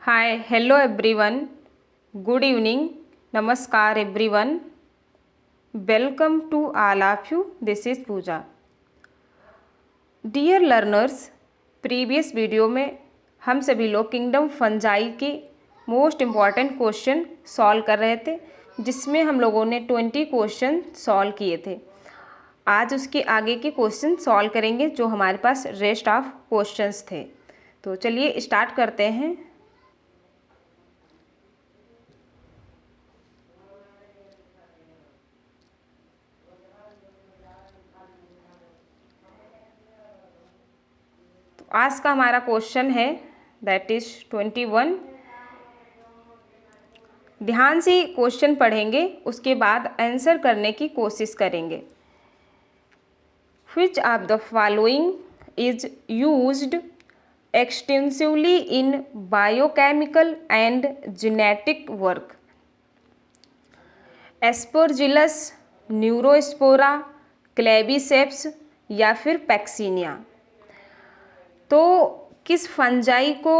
Hi, hello everyone. Good evening. Namaskar everyone. Welcome to all of you. This is Pooja. Dear learners, previous video में हम सभी लोग kingdom fungi के most important question solve कर रहे थे, जिसमें हम लोगों ने 20 क्वेश्चन सॉल्व किए थे। आज उसके आगे के क्वेश्चन सॉल्व करेंगे जो हमारे पास रेस्ट ऑफ क्वेश्चंस थे। तो चलिए स्टार्ट करते हैं। आज का हमारा क्वेश्चन है दैट इज 21। ध्यान से क्वेश्चन पढ़ेंगे, उसके बाद आंसर करने की कोशिश करेंगे। Which of the following is used extensively in biochemical and genetic work? Aspergillus, Neurospora, क्लेबिसेप्स या फिर पैक्सीनिया। तो किस फंजाई को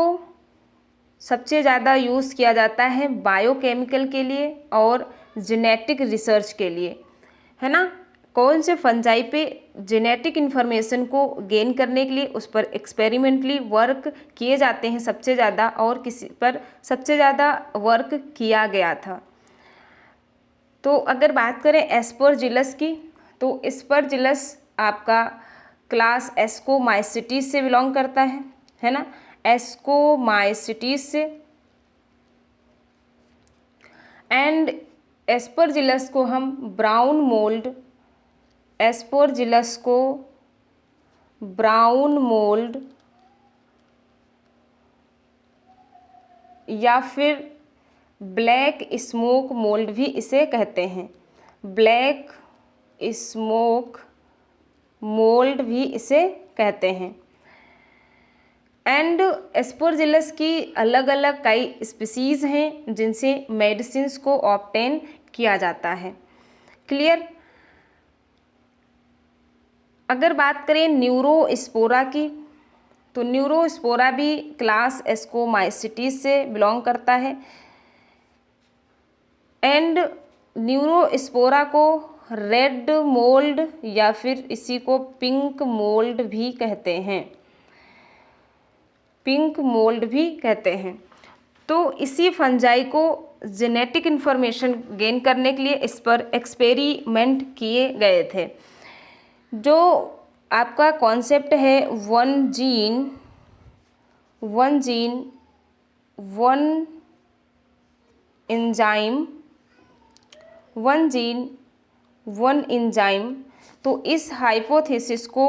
सबसे ज़्यादा यूज़ किया जाता है बायोकेमिकल के लिए और जेनेटिक रिसर्च के लिए, है ना? कौन से फंजाई पे जेनेटिक इन्फॉर्मेशन को गेन करने के लिए उस पर एक्सपेरिमेंटली वर्क किए जाते हैं सबसे ज़्यादा, और किसी पर सबसे ज़्यादा वर्क किया गया था? तो अगर बात करें एस्परजिलस की, तो एस्परजिलस आपका क्लास एस्कोमाइसिटीज से बिलोंग करता है ना? एस्कोमाइसिटीज से। एंड एस्परजिलस को हम ब्राउन मोल्ड, एस्परजिलस को ब्राउन मोल्ड या फिर ब्लैक स्मोक मोल्ड भी इसे कहते हैं। ब्लैक स्मोक मोल्ड भी इसे कहते हैं। एंड एस्परजिलस की अलग अलग कई स्पीसीज़ हैं जिनसे मेडिसिन्स को ऑब्टेन किया जाता है। क्लियर? अगर बात करें न्यूरोस्पोरा की, तो न्यूरोस्पोरा भी क्लास एस्कोमाइसिटीज से बिलोंग करता है। एंड न्यूरोस्पोरा को रेड मोल्ड या फिर इसी को पिंक मोल्ड भी कहते हैं। पिंक मोल्ड भी कहते हैं। तो इसी फंजाई को जेनेटिक इन्फॉर्मेशन गेन करने के लिए इस पर एक्सपेरिमेंट किए गए थे। जो आपका कॉन्सेप्ट है one gene one enzyme, one gene one enzyme, तो इस हाइपोथेसिस को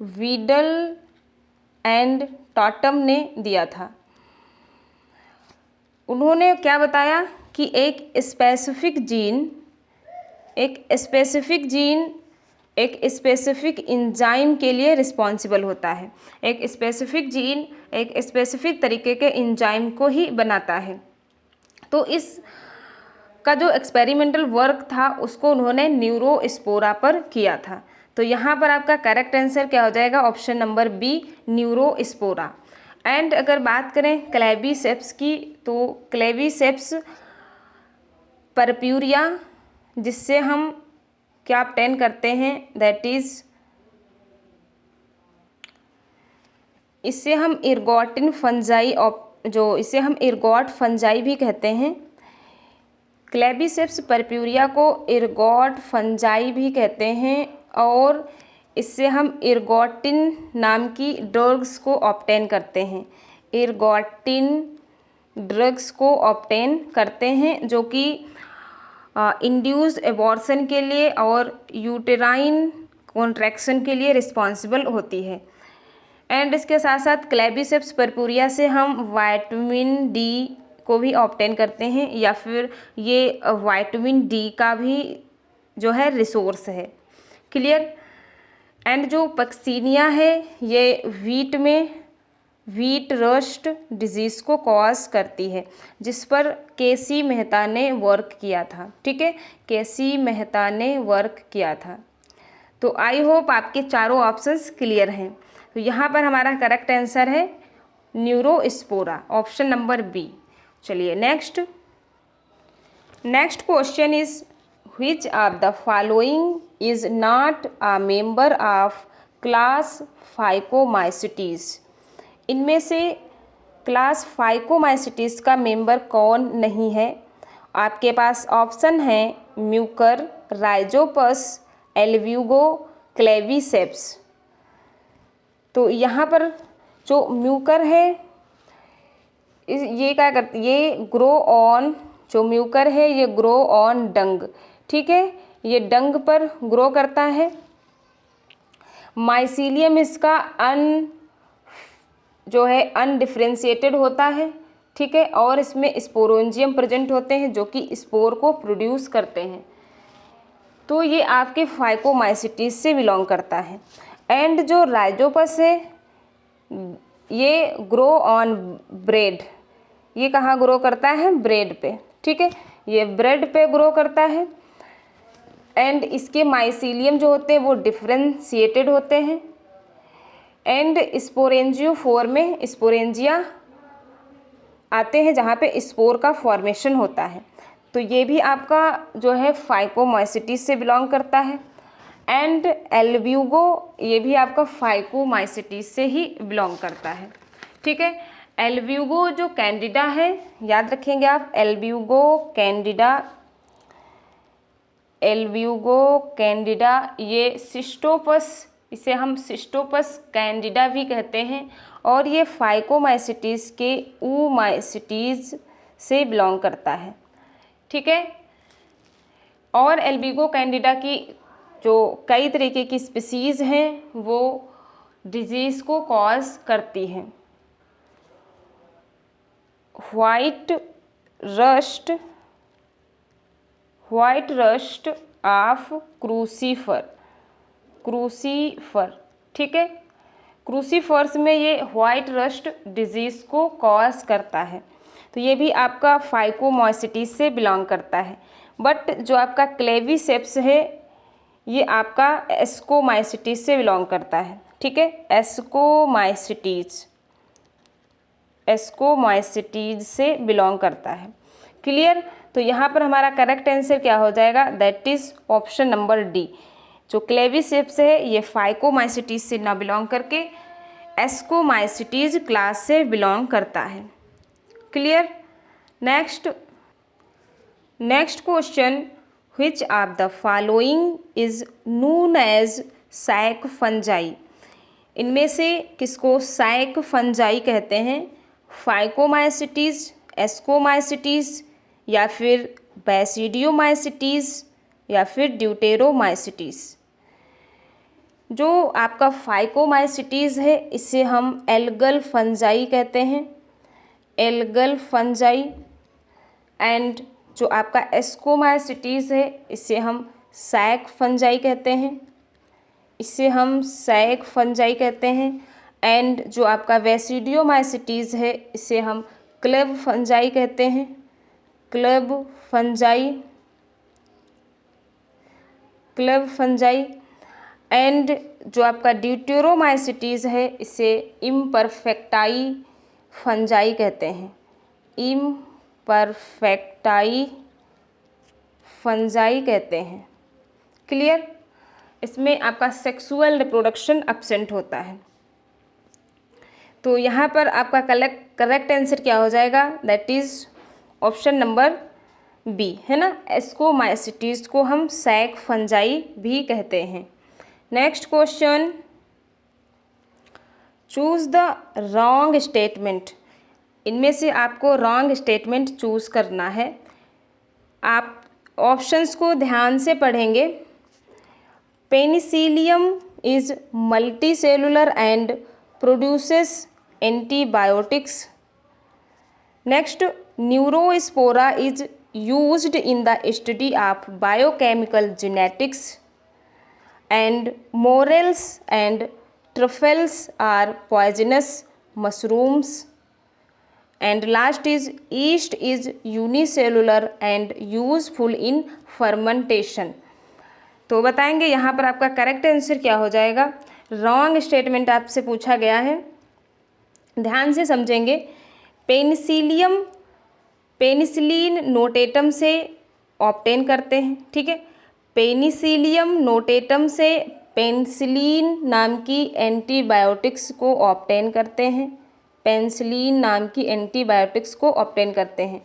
वीडल एंड टॉटम ने दिया था। उन्होंने क्या बताया कि एक स्पेसिफिक स्पेसिफिक एंजाइम के लिए रिस्पॉन्सिबल होता है। एक स्पेसिफिक जीन एक स्पेसिफिक तरीके के एंजाइम को ही बनाता है। तो इस का जो एक्सपेरिमेंटल वर्क था उसको उन्होंने न्यूरोस्पोरा पर किया था। तो यहाँ पर आपका करेक्ट आंसर क्या हो जाएगा? Option number B, Neurospora. And अगर बात करें क्लेबिसेप्स की, तो क्लेबिसेप्स परप्यूरिया, जिससे हम क्या ऑब्टेन करते हैं, दैट इज इससे हम इरगॉटिन फंजाई, इसे हम इरगॉट फंजाई भी कहते हैं। क्लेबिसेप्स परप्यूरिया को इरगॉट फंजाई भी कहते हैं, और इससे हम इरगॉटिन नाम की ड्रग्स को ऑब्टेन करते हैं। इरगॉटिन ड्रग्स को ऑब्टेन करते हैं जो कि इंड्यूस्ड एबॉर्शन के लिए और यूटेराइन कॉन्ट्रैक्शन के लिए रिस्पॉन्सिबल होती है। एंड इसके साथ साथ क्लेबिसेप्स परप्यूरिया से हम विटामिन डी को भी ऑब्टेन करते हैं, या फिर ये विटामिन डी का भी जो है रिसोर्स है। क्लियर? एंड जो पैक्सीनिया है ये व्हीट रस्ट डिजीज़ को कॉज करती है, जिस पर केसी मेहता ने वर्क किया था। ठीक है, केसी मेहता ने वर्क किया था। तो आई होप आपके चारों ऑप्शंस क्लियर हैं। तो यहाँ पर हमारा करेक्ट आंसर है न्यूरोस्पोरा, ऑप्शन नंबर बी। चलिए next question is which of the following is not a member of class phycomycetes. इनमें से क्लास फाइकोमाइसिटीज का मेंबर कौन नहीं है? आपके पास ऑप्शन है म्यूकर, राइजोपस, एल्ब्यूगो, क्लेविसेप्स। तो यहाँ पर जो म्यूकर है ये क्या करती, ये ग्रो ऑन, जो म्यूकर है ये ग्रो ऑन डंग, ठीक है, ये डंग पर ग्रो करता है। माइसीलियम इसका जो है अनडिफ्रेंशिएटेड होता है, ठीक है, और इसमें स्पोरेंजियम प्रेजेंट होते हैं जो कि स्पोर को प्रोड्यूस करते हैं। तो ये आपके फाइकोमाइसिटीज से बिलोंग करता है। एंड जो राइजोपस है ये ग्रो ऑन ब्रेड, ये कहाँ ग्रो करता है? ब्रेड पे, ठीक है, ये ब्रेड पे ग्रो करता है। एंड इसके माइसीलियम जो होते हैं वो डिफ्रेंशिएटेड होते हैं। एंड स्पोरेंजियोफोर में स्पोरेंजिया आते हैं जहाँ पे स्पोर का फॉर्मेशन होता है। तो ये भी आपका जो है फाइकोमाइसिटीज से बिलोंग करता है। एंड एल्ब्यूगो ये भी आपका फाइकोमाइसिटीज से ही बिलोंग करता है, ठीक है। एल्ब्यूगो जो कैंडिडा है, याद रखेंगे आप, एल्ब्यूगो कैंडिडा ये सिस्टोपस, इसे हम सिस्टोपस कैंडिडा भी कहते हैं, और ये फाइकोमाइसिटीज के ऊमाइसिटीज से बिलोंग करता है, ठीक है। और एल्ब्यूगो कैंडिडा की जो कई तरीके की स्पीसीज़ हैं वो डिजीज़ को कॉज करती हैं। वाइट रस्ट ऑफ क्रूसीफर, ठीक है, क्रूसीफर्स में ये वाइट रस्ट डिजीज़ को कॉज करता है। तो ये भी आपका फाइकोमाइसिटीज से बिलोंग करता है। बट जो आपका क्लेविसेप्स है ये आपका एस्कोमाइसिटीज से बिलोंग करता है, ठीक है, एस्कोमाइसिटीज से बिलोंग करता है। क्लियर? तो यहाँ पर हमारा करेक्ट आंसर क्या हो जाएगा? That is option number D. जो क्लेविसेप्स है ये फाइकोमाइसिटीज से ना बिलोंग करके एस्कोमाइसिटीज क्लास से बिलोंग करता है। Clear? Next question, which of the following is known as sac fungi. इनमें से किसको सैक फंजाई कहते हैं? फाइकोमाइसिटीज, एस्कोमाइसिटीज, या फिर बैसिडियोमाइसिटीज, या फिर ड्यूटेरोमाइसिटीज। जो आपका फाइकोमाइसिटीज है इसे हम एल्गल फंजाई कहते हैं, एल्गल फंजाई। एंड जो आपका एस्कोमाइसिटीज है इसे हम सैक फंजाई कहते हैं, इसे हम सैक फंजाई कहते हैं। एंड जो आपका बैसिडियोमाइसिटीज है इसे हम क्लब फंजाई कहते हैं, क्लब फंजाई। एंड जो आपका ड्यूटेरोमाइसिटीज है इसे इम्परफेक्टाई फंजाई कहते हैं, इम्परफेक्टाई फंजाई कहते हैं। क्लियर? इसमें आपका सेक्सुअल रिप्रोडक्शन एब्सेंट होता है। तो यहाँ पर आपका करेक्ट आंसर क्या हो जाएगा? That is option number B, है ना। एस्कोमाइसिटीज को हम सैक फंजाई भी कहते हैं। Next question, choose the wrong statement. इनमें से आपको रॉन्ग स्टेटमेंट चूज करना है। आप ऑप्शंस को ध्यान से पढ़ेंगे। Penicillium is multicellular and produces antibiotics. Next, neurospora is used in the study of biochemical genetics. And morels and truffles are poisonous mushrooms. And last is yeast is unicellular and useful in fermentation. तो बताएंगे यहाँ पर आपका correct answer क्या हो जाएगा। Wrong statement आपसे पूछा गया है। ध्यान से समझेंगे। पेनिसिलिन नोटेटम से ऑब्टेन करते हैं, ठीक है। पेनिसिलियम नोटेटम से पेनिसिलिन नाम की एंटीबायोटिक्स को ऑब्टेन करते हैं, पेनिसिलिन नाम की एंटीबायोटिक्स को ऑब्टेन करते हैं,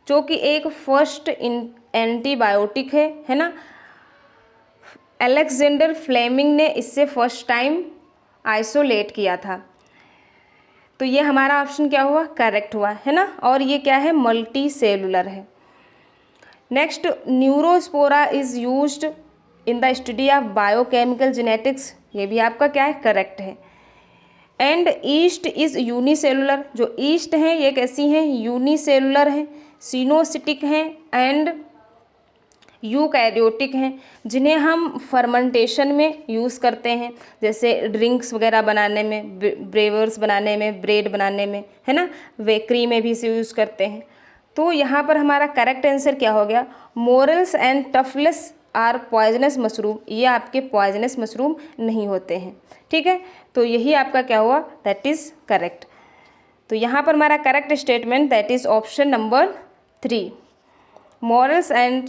जो कि एक फर्स्ट एंटीबायोटिक है ना। अलेक्जेंडर फ्लेमिंग ने इससे फर्स्ट टाइम आइसोलेट किया था। तो ये हमारा ऑप्शन क्या हुआ, करेक्ट हुआ, है ना। और ये क्या है, मल्टी सेलुलर है। Next, neurospora is used in the study of biochemical genetics, ये भी आपका क्या है, करेक्ट है। एंड ईस्ट इज यूनिसेलुलर, जो ईस्ट हैं ये कैसी हैं, यूनिसेलुलर हैं, सिनोसिटिक हैं एंड यूकैरियोटिक हैं, जिन्हें हम फर्मेंटेशन में यूज़ करते हैं, जैसे ड्रिंक्स वगैरह बनाने में, ब्रेवर्स बनाने में, ब्रेड बनाने में, है ना, बेकरी में भी इसे यूज़ करते हैं। तो यहाँ पर हमारा करेक्ट आंसर क्या हो गया, morels and truffles are poisonous mushroom, ये आपके पॉइजनस मशरूम नहीं होते हैं, ठीक है। तो यही आपका क्या हुआ, दैट इज़ करेक्ट। तो यहाँ पर हमारा correct statement that is option number 3, morels and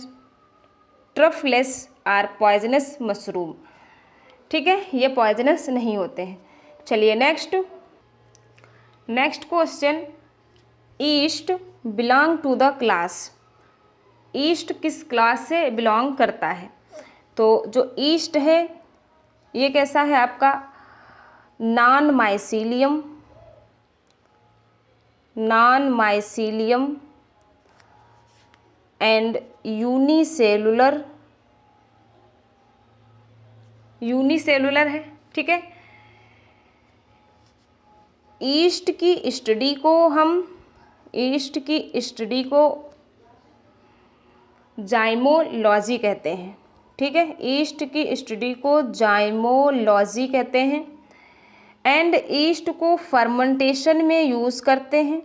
truffles are poisonous mushroom, ठीक है, ये पॉइजनस नहीं होते हैं। चलिए next question, yeast belong to the class, yeast किस क्लास से बिलोंग करता है। तो जो ईस्ट है ये कैसा है आपका, नॉन माइसीलियम एंड यूनिसेलुलर है, ठीक है। ईस्ट की स्टडी को जाइमोलॉजी कहते हैं, ठीक है। ईस्ट की स्टडी को जाइमोलॉजी कहते हैं। एंड ईस्ट को फर्मेंटेशन में यूज़ करते हैं,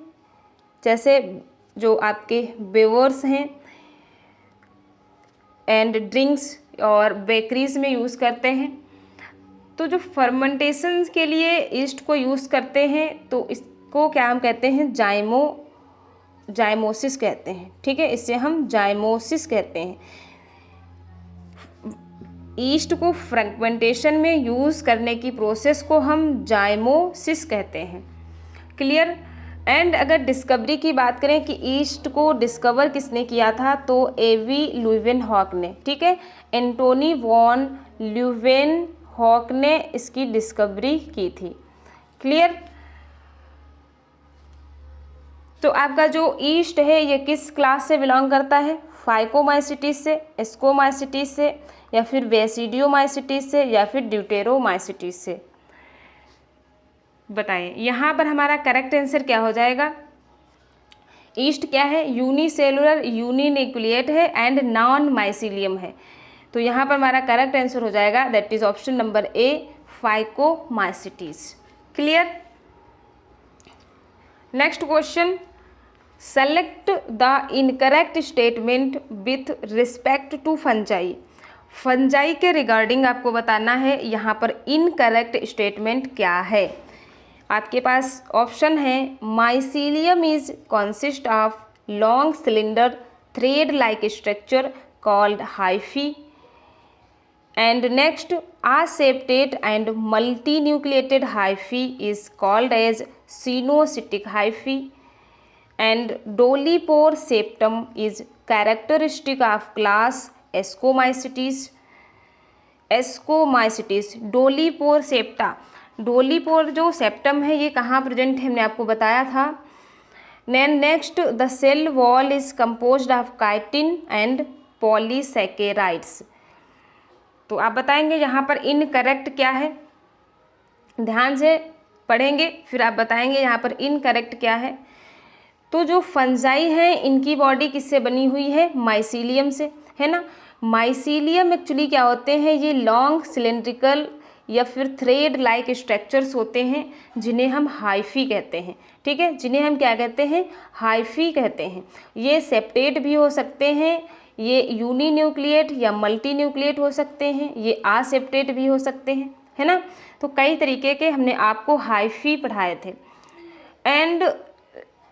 जैसे जो आपके बेवर्स हैं एंड ड्रिंक्स और बेकरीज में यूज़ करते हैं। तो जो फर्मेंटेशन के लिए ईस्ट को यूज़ करते हैं तो इसको क्या हम कहते हैं, जाइमोसिस कहते हैं, ठीक है, इससे हम जाइमोसिस कहते हैं। ईस्ट को फर्मेंटेशन में यूज़ करने की प्रोसेस को हम जाइमोसिस कहते हैं, क्लियर। एंड अगर डिस्कवरी की बात करें कि ईस्ट को डिस्कवर किसने किया था, तो एवी ल्यूवेनहॉक ने, ठीक है, एंटोनी वॉन ल्यूवेनहॉक ने इसकी डिस्कवरी की थी, क्लियर। तो आपका जो ईस्ट है ये किस क्लास से बिलोंग करता है, फाइकोमाइसिटिस से, एस्कोमाइसिटिस से, या फिर बेसिडियोमाइसिटिस से, या फिर ड्यूटेरोमाइसिटिस से, बताएं। यहाँ पर हमारा करेक्ट आंसर क्या हो जाएगा, ईस्ट क्या है, यूनिसेलुलर, यूनिन्यूक्लिएट है एंड नॉन माइसीलियम है। तो यहाँ पर हमारा करेक्ट आंसर हो जाएगा that is option number A, Phycomycetes, clear. Next question, select the incorrect statement with respect to fungi, fungi के रिगार्डिंग आपको बताना है, यहाँ पर इनकरेक्ट स्टेटमेंट क्या है। आपके पास ऑप्शन है, mycelium is consist of long cylinder thread like structure called hyphae, and next aseptate and multinucleated hyphae is called as cenocytic hyphae, and dolichopore septum is characteristic of class Ascomycetes, dolipore septa, dolipore जो septum है ये कहाँ present है, हमने आपको बताया था। Next, the cell wall is composed of chitin and polysaccharides. तो आप बताएंगे यहाँ पर इनकरेक्ट क्या है, ध्यान से पढ़ेंगे फिर आप बताएंगे यहाँ पर इनकरेक्ट क्या है। तो जो फंजाई हैं इनकी बॉडी किससे बनी हुई है, माइसीलियम से, है ना। माइसीलियम एक्चुअली क्या होते हैं, ये लॉन्ग सिलेंड्रिकल या फिर थ्रेड लाइक स्ट्रक्चर्स होते हैं जिन्हें हम हाइफी कहते हैं, ठीक है, जिन्हें हम क्या कहते हैं, हाइफी कहते हैं। ये सेप्टेट भी हो सकते हैं, ये यूनिन्यूक्लिएट या मल्टीन्यूक्लिएट हो सकते हैं, ये आसेप्टेट भी हो सकते हैं, है ना। तो कई तरीके के हमने आपको हाइफी पढ़ाए थे। एंड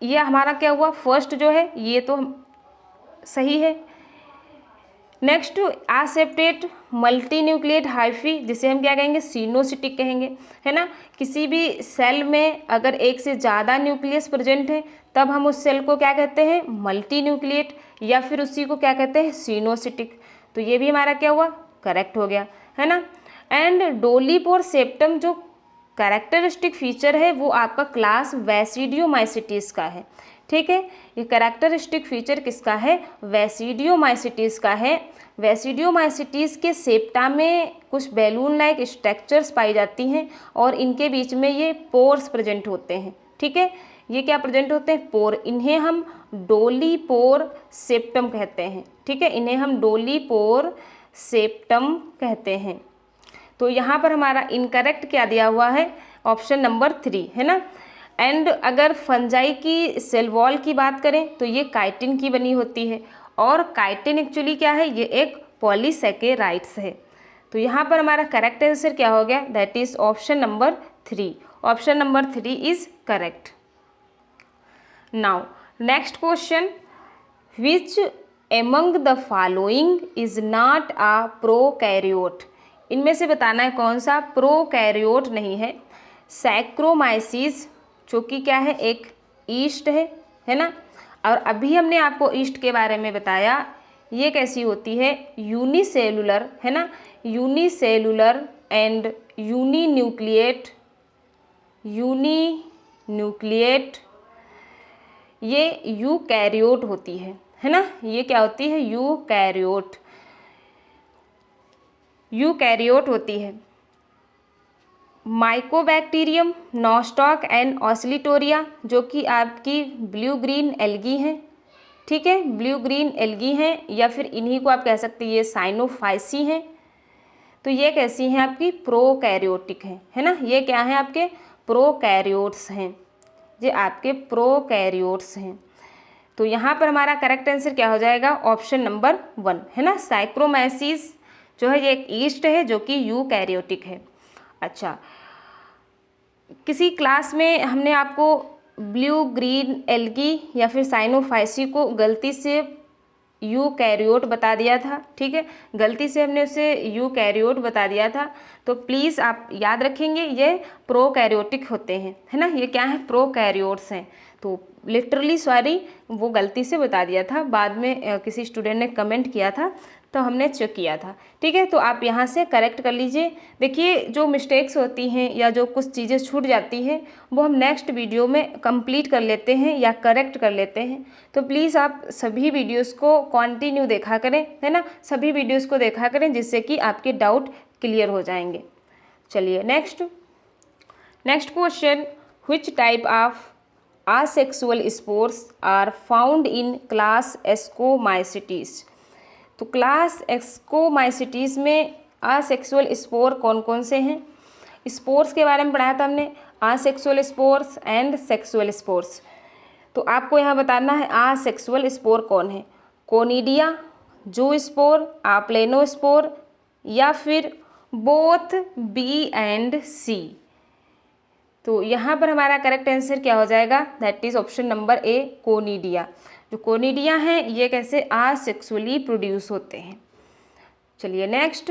ये हमारा क्या हुआ, फर्स्ट जो है ये तो सही है। नेक्स्ट आसेप्टेट मल्टी न्यूक्लिएट हाइफी, जिसे हम क्या कहेंगे, सिनोसिटिक कहेंगे, है ना। किसी भी सेल में अगर एक से ज़्यादा न्यूक्लियस प्रेजेंट है तब हम उस सेल को क्या कहते हैं, मल्टी न्यूक्लिएट, या फिर उसी को क्या कहते हैं, सिनोसिटिक। तो ये भी हमारा क्या हुआ, करेक्ट हो गया, है ना। एंड डोलीपोर सेप्टम जो कैरेक्टरिस्टिक फीचर है वो आपका क्लास वैसिडियोमाइसिटीज का है, ठीक है। ये कैरेक्टरिस्टिक फीचर किसका है, वैसिडियोमाइसिटीज का है। वैसिडियोमाइसिटीज के सेप्टा में कुछ बैलून लाइक स्ट्रक्चर्स पाई जाती हैं और इनके बीच में ये पोर्स प्रेजेंट होते हैं, ठीक है। ये क्या प्रेजेंट होते हैं, पोर। इन्हें हम डोलीपोर सेप्टम कहते हैं, ठीक है। इन्हें हम डोलीपोर सेप्टम कहते हैं। तो यहाँ पर हमारा इनकरेक्ट क्या दिया हुआ है, ऑप्शन नंबर 3, है ना। एंड अगर फंजाई की सेल वॉल की बात करें तो ये काइटिन की बनी होती है, और काइटिन एक्चुअली क्या है, ये एक पॉलीसेकेराइड्स है। तो यहाँ पर हमारा करेक्ट आंसर क्या हो गया, that is option number 3। Option number 3 is correct. Now next question, which among the following is not a prokaryote. इनमें से बताना है कौन सा प्रोकैरियोट नहीं है। सैक्रोमाइसिस जो कि क्या है, एक ईस्ट है ना। और अभी हमने आपको ईस्ट के बारे में बताया, ये कैसी होती है, यूनिसेलुलर, है ना। यूनिसेलुलर एंड यूनिन्यूक्लिएट, यूनिन्यूक्लिएट ये यूकैरियोट होती है ना। ये क्या होती है, यूकैरियोट, यूकैरियोट होती है। माइकोबैक्टीरियम, नॉस्टॉक एंड ऑसिलिटोरिया जो कि आपकी ब्लू ग्रीन एल्गी हैं, ठीक है, ब्लू ग्रीन एल्गी हैं, या फिर इन्हीं को आप कह सकते हैं ये साइनोफाइसी हैं। तो ये कैसी हैं, आपकी प्रोकैरियोटिक हैं, है ना। ये क्या हैं, आपके प्रोकैरियोट्स हैं, ये आपके प्रोकैरियोट्स हैं। तो यहाँ पर हमारा करेक्ट आंसर क्या हो जाएगा, ऑप्शन नंबर 1, है ना। साइक्रोमाइसिस जो है ये एक ईस्ट है जो कि यूकैरियोटिक है। अच्छा, किसी क्लास में हमने आपको ब्लू ग्रीन एल्गी या फिर साइनोफाइसी को गलती से यूकैरियोट बता दिया था, ठीक है, गलती से हमने उसे यूकैरियोट बता दिया था। तो प्लीज़ आप याद रखेंगे ये प्रोकैरियोटिक होते हैं, है ना। ये क्या है, प्रोकैरियोट्स हैं। तो लिटरली सॉरी, वो गलती से बता दिया था, बाद में किसी स्टूडेंट ने कमेंट किया था तो हमने चेक किया था, ठीक है। तो आप यहाँ से करेक्ट कर लीजिए। देखिए जो मिस्टेक्स होती हैं या जो कुछ चीज़ें छूट जाती हैं वो हम नेक्स्ट वीडियो में कंप्लीट कर लेते हैं या करेक्ट कर लेते हैं। तो प्लीज़ आप सभी वीडियोस को कंटिन्यू देखा करें, है ना, सभी वीडियोस को देखा करें जिससे कि आपके डाउट क्लियर हो जाएंगे। चलिए next question, which type of asexual spores are found in class Ascomycetes। तो क्लास एस्कोमाइसिटीज़ में असेक्सुअल स्पोर कौन कौन से हैं। स्पोर्स के बारे में पढ़ाया था हमने, asexual spores and sexual spores. तो आपको यहाँ बताना है असेक्सुअल स्पोर कौन है, कोनिडिया, जूस्पोर, प्लेनोस्पोर, या फिर बोथ बी एंड सी। तो यहाँ पर हमारा करेक्ट आंसर क्या हो जाएगा, that is option number A, conidia. जो कोनिडिया हैं ये कैसे असेक्सुअली प्रोड्यूस होते हैं। चलिए next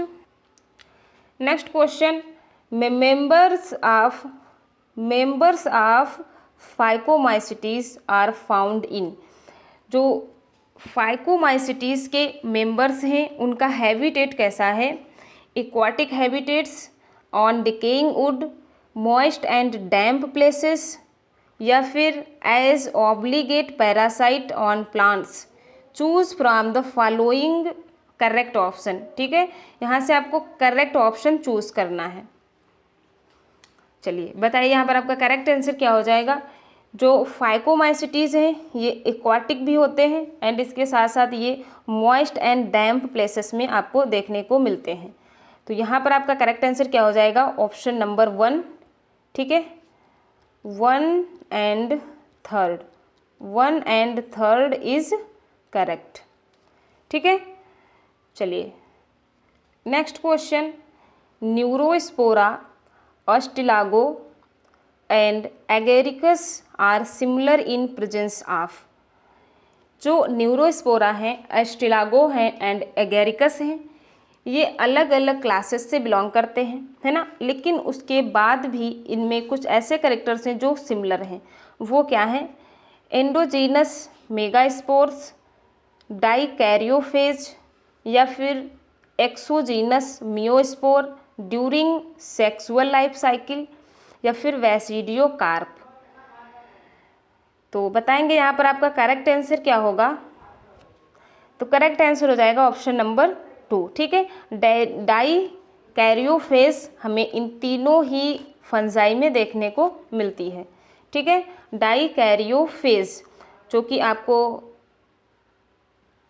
question, members of Phycomycetes are found in. जो फाइकोमाइसिटीज के मेंबर्स हैं उनका हैबिटेट कैसा है, aquatic habitats, on decaying wood, moist and damp places, या फिर as obligate parasite on plants. Choose from the following correct option, ठीक है, यहाँ से आपको करेक्ट ऑप्शन चूज करना है। चलिए बताइए यहाँ पर आपका करेक्ट आंसर क्या हो जाएगा। जो फाइकोमाइसिटीज़ हैं ये एक्वाटिक भी होते हैं एंड इसके साथ साथ ये मॉइस्ट एंड डैम्प प्लेसेस में आपको देखने को मिलते हैं। तो यहाँ पर आपका करेक्ट आंसर क्या हो जाएगा, ऑप्शन नंबर 1, ठीक है, 1 एंड 3rd इज करेक्ट, ठीक है। चलिए next question, Neurospora, Ustilago, and Agaricus are similar in presence of. जो न्यूरोस्पोरा हैं, एस्टिलागो हैं एंड एगेरिकस हैं, ये अलग अलग क्लासेस से बिलोंग करते हैं, है ना, लेकिन उसके बाद भी इनमें कुछ ऐसे कैरेक्टर्स हैं जो सिमिलर हैं। वो क्या हैं? एंडोजीनस मेगास्पोर्स, डाइकैरियोफेज, या फिर exogenous meiospore during sexual life cycle, या फिर वैसिडियो कार्प। तो बताएंगे यहाँ पर आपका करेक्ट आंसर क्या होगा। तो करेक्ट आंसर हो जाएगा ऑप्शन नंबर 2। ठीक है, डाइकैरियोफेज हमें इन तीनों ही फंजाई में देखने को मिलती है। ठीक है, डाइकैरियोफेज जो कि आपको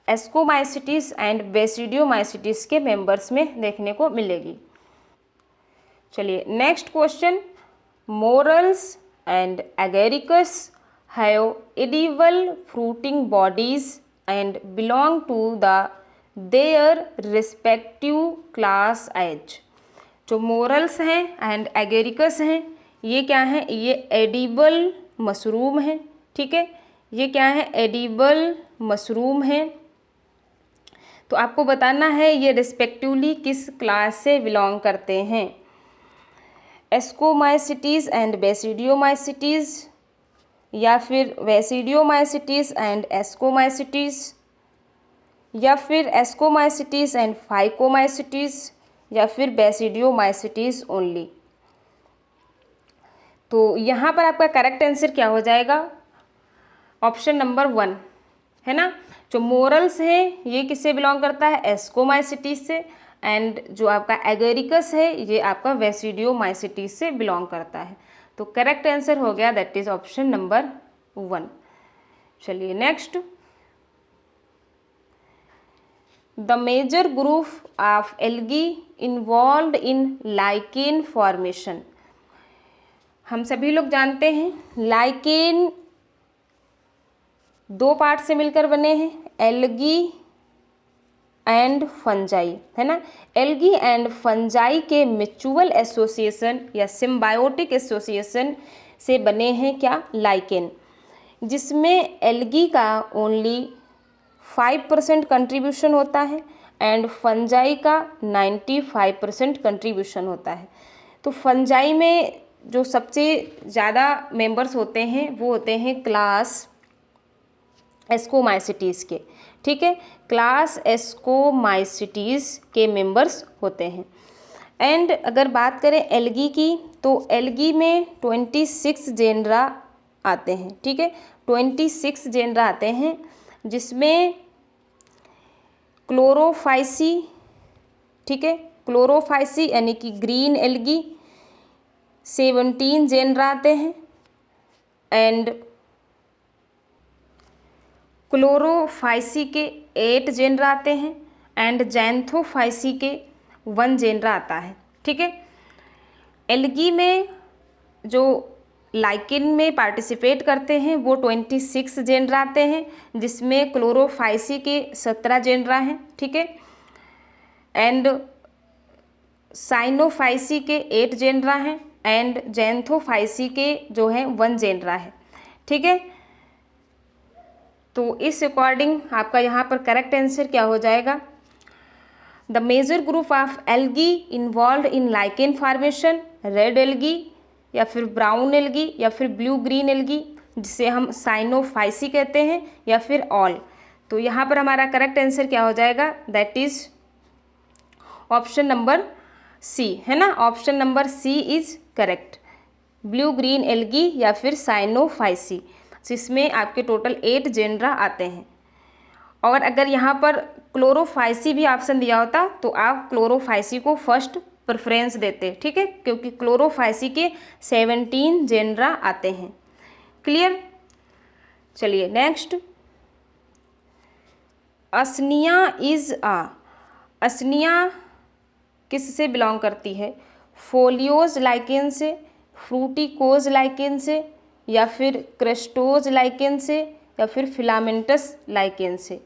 एस्कोमाइसिटिस एंड बेसिडियोमाइसिटिस के मेंबर्स में देखने को मिलेगी। चलिए next question, morels and Agaricus have edible fruiting bodies and belong to their respective class as. जो मोरल्स हैं एंड एगेरिकस हैं, ये क्या हैं? ये एडिबल मशरूम हैं। ठीक है, ये क्या है? एडिबल मशरूम हैं। तो आपको बताना है ये रिस्पेक्टिवली किस क्लास से बिलोंग करते हैं। एस्कोमाइसिटीज एंड बेसिडियोमाइसिटीज, या फिर बेसिडियोमाइसिटीज एंड एस्कोमाइसिटीज, या फिर एस्कोमाइसिटीज एंड फाइकोमाइसिटीज, या फिर बेसिडियोमाइसिटीज ओनली। तो यहाँ पर आपका करेक्ट आंसर क्या हो जाएगा? ऑप्शन नंबर 1, है ना। जो मोरल्स है ये किससे बिलोंग करता है? एस्कोमाइसिटीज से। एंड जो आपका एगेरिकस है ये आपका बेसिडियोमाइसिटीज से बिलोंग करता है। तो करेक्ट आंसर हो गया दैट इज ऑप्शन नंबर 1। चलिए next, the major group of algae involved in lichen formation. हम सभी लोग जानते हैं लाइकेन 2 पार्ट से मिलकर बने हैं, एल्गी एंड फंजाई, है ना। एल्गी एंड फंजाई के म्यूचुअल एसोसिएशन या सिम्बायोटिक एसोसिएशन से बने हैं क्या? लाइकेन, जिसमें एल्गी का ओनली 5% कंट्रीब्यूशन होता है एंड फंजाई का 95% कंट्रीब्यूशन होता है। तो फंजाई में जो सबसे ज़्यादा मेंबर्स होते हैं वो होते हैं क्लास एस्कोमाइसिटीज के। ठीक है, क्लास एस्कोमाइसिटीज के मेंबर्स होते हैं। एंड अगर बात करें एल्गी की, तो एल्गी में 26 जेनरा आते हैं। ठीक है, 26 जेनरा आते हैं, जिसमें क्लोरोफाइसी, ठीक है, क्लोरोफाइसी यानी कि ग्रीन एल्गी 17 जेनरा आते हैं, एंड क्लोरोफाइसी के 8 जेनरा आते हैं, एंड जैंथोफाइसी के 1 जेनरा आता है। ठीक है, एल्गी में जो लाइकेन में पार्टिसिपेट करते हैं वो 26 जेनरा आते हैं, जिसमें क्लोरोफाइसी के 17 जेनरा हैं। ठीक है, एंड साइनोफाइसी के 8 जेनरा हैं, एंड जैंथोफाइसी के जो है 1 जेनरा है। ठीक है, तो इस अकॉर्डिंग आपका यहाँ पर करेक्ट आंसर क्या हो जाएगा? The major group of algae involve in lichen formation, red algae या फिर ब्राउन एल्गी या फिर ब्लू ग्रीन एल्गी, जिसे हम साइनोफाइसी कहते हैं, या फिर ऑल। तो यहाँ पर हमारा करेक्ट आंसर क्या हो जाएगा? That is option number C, है ना। Option number C is correct, blue green algae या फिर साइनोफाइसी, जिसमें आपके टोटल 8 जेनरा आते हैं। और अगर यहाँ पर क्लोरोफाइसी भी ऑप्शन दिया होता तो आप क्लोरोफाइसी को फर्स्ट प्रेफरेंस देते। ठीक है, क्योंकि क्लोरोफाइसी के 17 जेनरा आते हैं। क्लियर। चलिए नेक्स्ट, असनिया इज असनिया किससे बिलोंग करती है? फोलियोज लाइकेन से, फ्रूटिकोज लाइकेन से, या फिर क्रेस्टोज लाइकेन से, या फिर फिलामेंटस लाइकेन से।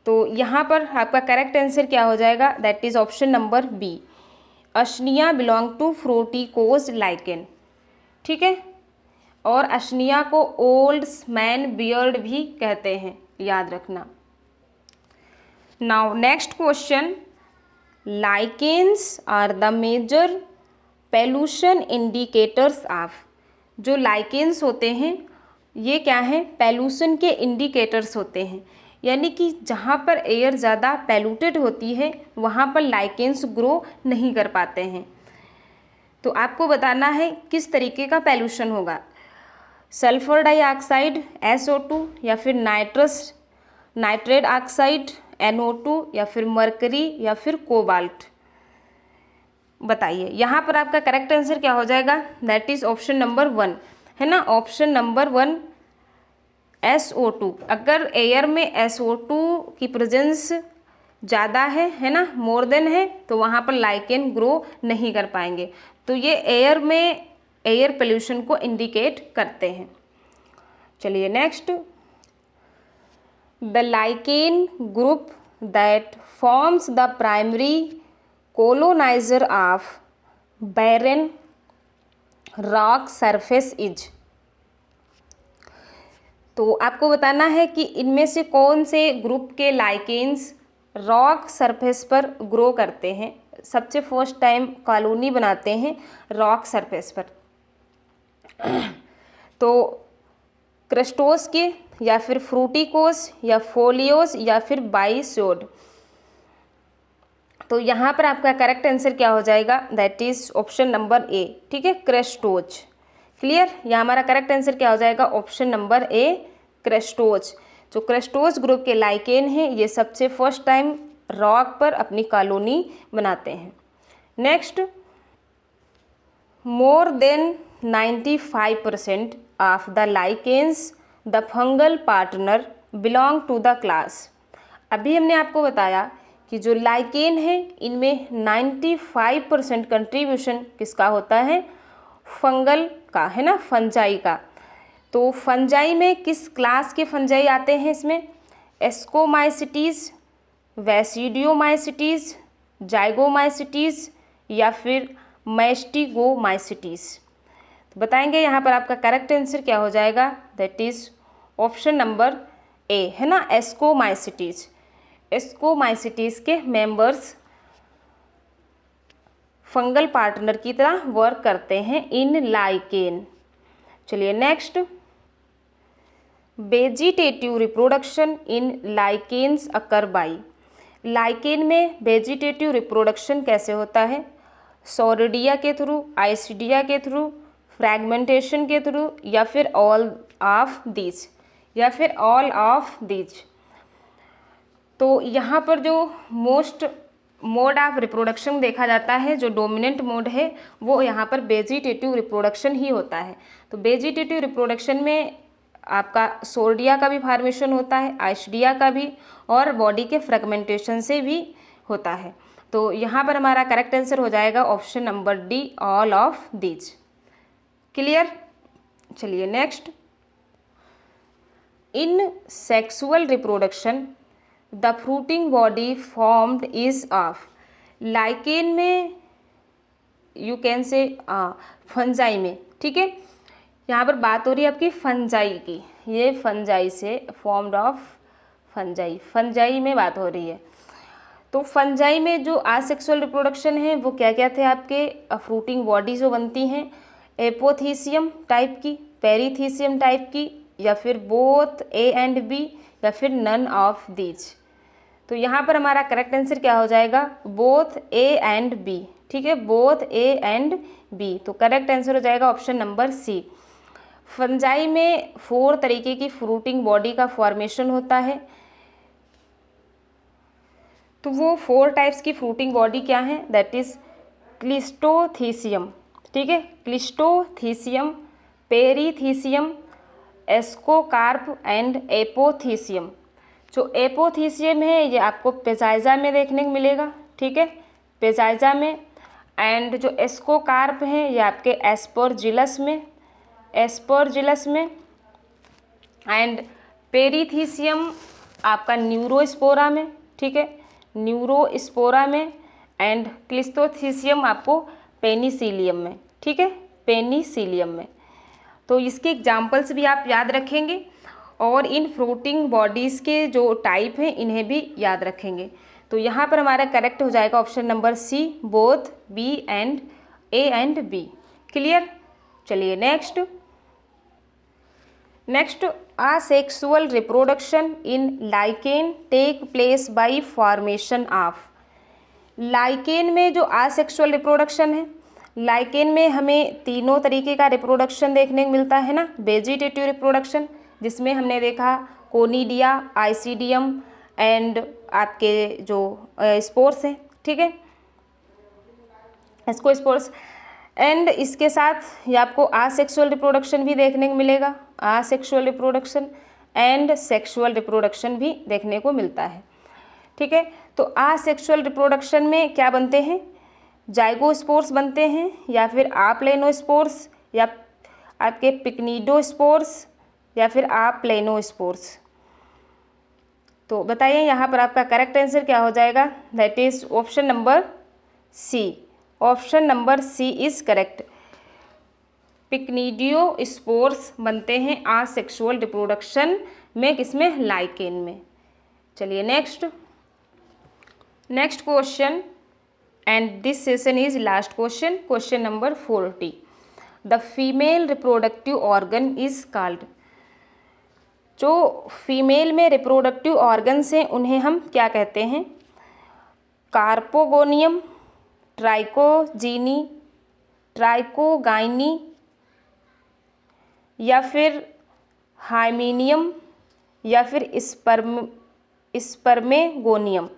तो यहाँ पर आपका करेक्ट आंसर क्या हो जाएगा? That is option number B, Usnea belong to fruticose lichen. ठीक है। और अशनिया को ओल्ड मैन बियर्ड भी कहते हैं, याद रखना। Now next question, lichens are the major pollution indicators of. जो लाइकेन्स होते हैं ये क्या है, पैल्यूशन के इंडिकेटर्स होते हैं, यानी कि जहाँ पर एयर ज़्यादा पैल्यूटेड होती है वहाँ पर लाइकेन्स ग्रो नहीं कर पाते हैं। तो आपको बताना है किस तरीके का पैल्यूशन होगा, सल्फर डाइऑक्साइड SO2, या फिर नाइट्रेट ऑक्साइड NO2, या फिर मरकरी, या फिर कोबाल्ट। बताइए यहाँ पर आपका करेक्ट आंसर क्या हो जाएगा, दैट इज ऑप्शन नंबर 1 है ना, ऑप्शन नंबर 1 SO2। अगर एयर में SO2 की प्रेजेंस ज़्यादा है ना, मोर देन है, तो वहाँ पर लाइकेन ग्रो नहीं कर पाएंगे। तो ये एयर में एयर पोल्यूशन को इंडिकेट करते हैं। चलिए next, the lichen group that forms the primary colonizer of barren rock surface is. तो आपको बताना है कि इनमें से कौन से ग्रुप के लाइकेन्स रॉक सरफेस पर ग्रो करते हैं, सबसे फर्स्ट टाइम कॉलोनी बनाते हैं रॉक सरफेस पर। तो क्रस्टोस के, या फिर फ्रूटिकोस, या फोलियोस, या फिर बाइसोड। तो यहाँ पर आपका करेक्ट आंसर क्या हो जाएगा, दैट इज ऑप्शन नंबर ए, ठीक है, क्रस्टोज। क्लियर, यहाँ हमारा करेक्ट आंसर क्या हो जाएगा, ऑप्शन नंबर ए, क्रस्टोज। जो क्रस्टोज ग्रुप के लाइकेन हैं ये सबसे फर्स्ट टाइम रॉक पर अपनी कॉलोनी बनाते हैं। Next, more than 95% of the lichens the fungal partner belong to the class. अभी हमने आपको बताया कि जो लाइकेन है इनमें 95% कंट्रीब्यूशन किसका होता है, फंगल का, है ना, फंजाई का। तो फंजाई में किस क्लास के फंजाई आते हैं इसमें, एस्कोमाइसिटीज़, वैसिडियोमाइसिटीज़, जाइगोमाइसिटीज़, या फिर मैस्टिगोमाइसिटीज़। तो बताएंगे यहाँ पर आपका करेक्ट आंसर क्या हो जाएगा, दैट इज ऑप्शन नंबर ए, है ना, एस्कोमाइसिटीज़। एस्कोमाइसिटीज़ के मेंबर्स फंगल पार्टनर की तरह वर्क करते हैं इन लाइकेन। चलिए next, vegetative reproduction in lichens occur by. Lichen में वेजिटेटिव रिप्रोडक्शन कैसे होता है, सोरिडिया के थ्रू, आइसिडिया के थ्रू, फ्रैगमेंटेशन के थ्रू, या फिर ऑल ऑफ दीज, या फिर ऑल ऑफ दीज। तो यहाँ पर जो मोस्ट मोड ऑफ रिप्रोडक्शन देखा जाता है, जो डोमिनेंट मोड है वो यहाँ पर वेजिटेटिव रिप्रोडक्शन ही होता है। तो वेजिटेटिव रिप्रोडक्शन में आपका सोर्डिया का भी फॉर्मेशन होता है, आइसिडिया का भी, और बॉडी के फ्रैगमेंटेशन से भी होता है। तो यहाँ पर हमारा करेक्ट आंसर हो जाएगा option number D, all of these. Clear. चलिए next, in sexual reproduction the fruiting body formed is of. Lichen में यू कैन से फंजाई में, ठीक है, यहाँ पर बात हो रही है आपकी फंजाई की, ये फंजाई से फॉर्म्ड ऑफ फंजाई, फंजाई में बात हो रही है। तो फंजाई में जो आसेक्सुअल रिप्रोडक्शन है वो क्या क्या थे आपके, फ्रूटिंग बॉडी जो बनती हैं, एपोथीसियम टाइप की, पेरीथीसियम टाइप की, या फिर बोथ ए एंड बी, या फिर नन ऑफ दीज। तो यहाँ पर हमारा करेक्ट आंसर क्या हो जाएगा, बोथ ए एंड बी, ठीक है, बोथ ए एंड बी। तो करेक्ट आंसर हो जाएगा ऑप्शन नंबर सी। फंजाई में 4 तरीके की फ्रूटिंग बॉडी का फॉर्मेशन होता है। तो वो 4 टाइप्स की फ्रूटिंग बॉडी क्या है, दैट इज क्लिस्टोथीसियम, ठीक है, क्लिस्टोथीसियम, पेरीथीसियम, एस्कोकार्प एंड एपोथीसियम। जो एपोथीसियम है ये आपको पेजाइजा में देखने को मिलेगा, ठीक है, पेजाइजा में। एंड जो एस्कोकार्प है ये आपके एस्परजिलस में, एस्परजिलस में। एंड पेरीथीसियम आपका न्यूरोस्पोरा में, ठीक है, न्यूरोस्पोरा में। एंड क्लिस्टोथीसियम आपको पेनिसिलियम में, ठीक है, पेनिसिलियम में। तो इसके एग्जाम्पल्स भी आप याद रखेंगे और इन फ्लोटिंग बॉडीज़ के जो टाइप हैं इन्हें भी याद रखेंगे। तो यहाँ पर हमारा करेक्ट हो जाएगा option number C, both B and A and B. Clear. चलिए next asexual reproduction in lichen take place by formation of. Lichen में जो असेक्सुअल रिप्रोडक्शन है, लाइकेन में हमें तीनों तरीके का रिप्रोडक्शन देखने को मिलता है ना। वेजिटेटिव रिप्रोडक्शन जिसमें हमने देखा कोनिडिया, आइसीडियम एंड आपके जो स्पोर्स हैं, ठीक है, इसको स्पोर्स। एंड इसके साथ ये आपको असेक्सुअल रिप्रोडक्शन भी देखने को मिलेगा, asexual reproduction and sexual reproduction भी देखने को मिलता है, ठीक है। तो असेक्सुअल रिप्रोडक्शन में क्या बनते हैं, जाइगोस्पोर्स बनते हैं या फिर अप्लेनोस्पोर्स या आपके पिक्निडोस्पोर्स या फिर अप्लेनोस्पोर्स। तो बताइए यहाँ पर आपका करेक्ट आंसर क्या हो जाएगा। That is option number C. Option number C is correct. Pycnidiospores बनते हैं असेक्सुअल रिप्रोडक्शन में, किसमें, लाइकेन में। चलिए next question and this session is last question, question number 40। The female reproductive organ is called. जो फीमेल में reproductive organs हैं उन्हें हम क्या कहते हैं, कार्पोगोनियम, ट्राइकोजीनी, ट्राइकोगाइनी या फिर हाइमेनियम या फिर स्पर्मेगोनियम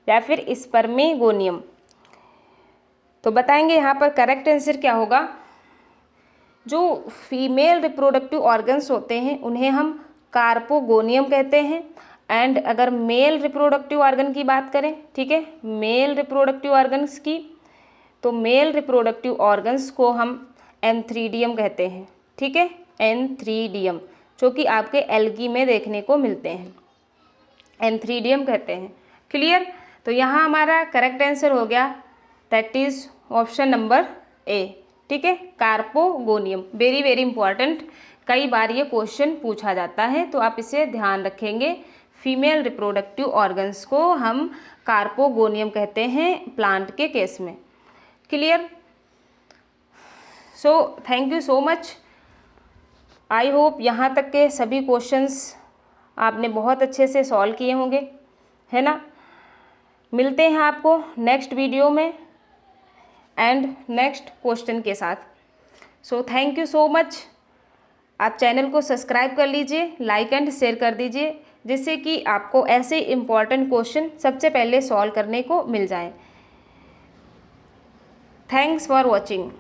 या फिर स्पर्मेगोनियम। तो बताएंगे यहाँ पर करेक्ट आंसर क्या होगा। जो फीमेल रिप्रोडक्टिव ऑर्गन्स होते हैं उन्हें हम कार्पोगोनियम कहते हैं। एंड अगर मेल रिप्रोडक्टिव ऑर्गन की बात करें, ठीक है, मेल रिप्रोडक्टिव ऑर्गन्स की, तो मेल रिप्रोडक्टिव ऑर्गन्स को हम एंथ्रीडियम कहते हैं, ठीक है, एंथ्रीडियम, जो कि आपके एल्गी में देखने को मिलते हैं, एंथ्रीडियम कहते हैं। क्लियर। तो यहाँ हमारा करेक्ट आंसर हो गया, दैट इज ऑप्शन नंबर ए, ठीक है, कार्पोगोनियम। वेरी वेरी इंपॉर्टेंट, कई बार ये क्वेश्चन पूछा जाता है तो आप इसे ध्यान रखेंगे। फीमेल रिप्रोडक्टिव ऑर्गन्स को हम कार्पोगोनियम कहते हैं प्लांट के केस में। Clear. So thank you so much. I hope यहाँ तक के सभी क्वेश्चंस आपने बहुत अच्छे से सॉल्व किए होंगे, है ना। मिलते हैं आपको नेक्स्ट वीडियो में एंड नेक्स्ट क्वेश्चन के साथ। So thank you so much. आप चैनल को सब्सक्राइब कर लीजिए, लाइक एंड शेयर कर दीजिए, जिससे कि आपको ऐसे इम्पॉर्टेंट क्वेश्चन सबसे पहले सॉल्व करने को मिल जाए। Thanks for watching.